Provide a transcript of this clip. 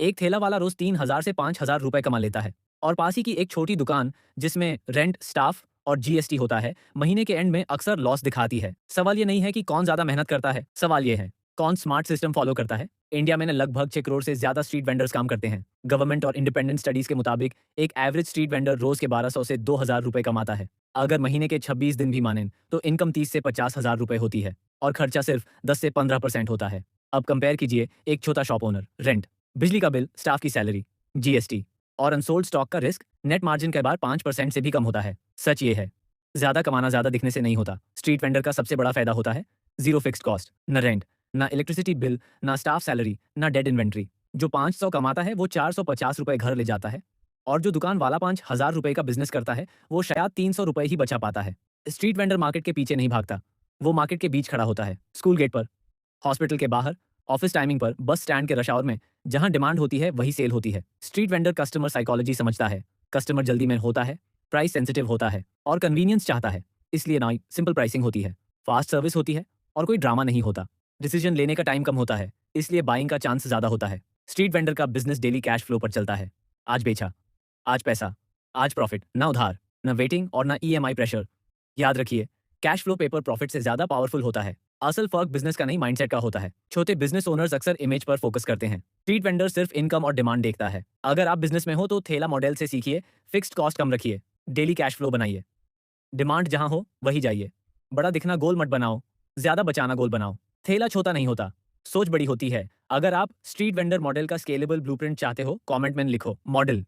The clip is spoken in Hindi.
एक ठेला वाला रोज 3,000 से 5,000 रुपए कमा लेता है और पास ही की एक छोटी दुकान जिसमें रेंट, स्टाफ और जीएसटी होता है, महीने के एंड में अक्सर लॉस दिखाती है। सवाल ये नहीं है कि कौन ज्यादा मेहनत करता है, सवाल ये है कौन स्मार्ट सिस्टम फॉलो करता है। इंडिया में लगभग 6 करोड़ से ज्यादा स्ट्रीट वेंडर्स काम करते हैं। गवर्नमेंट और इंडिपेंडेंट स्टडीज के मुताबिक एक एवरेज स्ट्रीट वेंडर रोज के 1200 से 2,000 रुपए कमाता है। अगर महीने के 26 दिन भी माने तो इनकम 30 से 50,000 रुपए होती है और खर्चा सिर्फ 10 से 15% होता है। अब कंपेयर कीजिए एक छोटा शॉप ओनर, रेंट, बिजली का बिल, स्टाफ की सैलरी, जीएसटी और अनसोल्ड स्टॉक का रिस्क नेट मार्जिन के बाद 5% से भी कम होता है। सच ये है, ज्यादा कमाना ज्यादा दिखने से नहीं होता। स्ट्रीट वेंडर का सबसे बड़ा फायदा होता है जीरो फिक्स्ड कॉस्ट, न रेंट, ना इलेक्ट्रिसिटी बिल, ना स्टाफ सैलरी, ना डेड इन्वेंट्री। जो 500 कमाता है वो 450 रुपए घर ले जाता है और जो दुकान वाला 5,000 रुपए का बिजनेस करता है वो शायद 300 रुपए ही बचा पाता है। स्ट्रीट वेंडर मार्केट के पीछे नहीं भागता, वो मार्केट के बीच खड़ा होता है। स्कूल गेट पर, हॉस्पिटल के बाहर, ऑफिस टाइमिंग पर, बस स्टैंड के रश आवर में, जहां डिमांड होती है वही सेल होती है। स्ट्रीट वेंडर कस्टमर साइकोलॉजी समझता है। कस्टमर जल्दी में होता है, प्राइस सेंसिटिव होता है और कन्वीनियंस चाहता है। इसलिए ना सिंपल प्राइसिंग होती है, फास्ट सर्विस होती है और कोई ड्रामा नहीं होता। डिसीजन लेने का टाइम कम होता है, इसलिए बाइंग का चांस ज्यादा होता है। स्ट्रीट वेंडर का बिजनेस डेली कैश फ्लो पर चलता है। आज बेचा, आज पैसा, आज प्रॉफिट, ना उधार, ना वेटिंग और ना ईएमआई प्रेशर। याद रखिए, कैश फ्लो पेपर प्रॉफिट से ज्यादा पावरफुल होता है। असल फर्क बिजनेस का नहीं, माइंडसेट का होता है। छोटे बिजनेस ओनर्स अक्सर इमेज पर फोकस करते हैं। स्ट्रीट वेंडर सिर्फ इनकम और डिमांड देखता है। अगर आप बिजनेस में हो तो ठेला मॉडल से सीखिए, फिक्स्ड कॉस्ट कम रखिए, डेली कैश फ्लो बनाइए, डिमांड जहां हो वही जाइए। बड़ा दिखना गोल मत बनाओ, ज्यादा बचाना गोल बनाओ। ठेला छोटा नहीं होता, सोच बड़ी होती है। अगर आप स्ट्रीट वेंडर मॉडल का स्केलेबल ब्लूप्रिंट चाहते हो, कमेंट में लिखो मॉडल।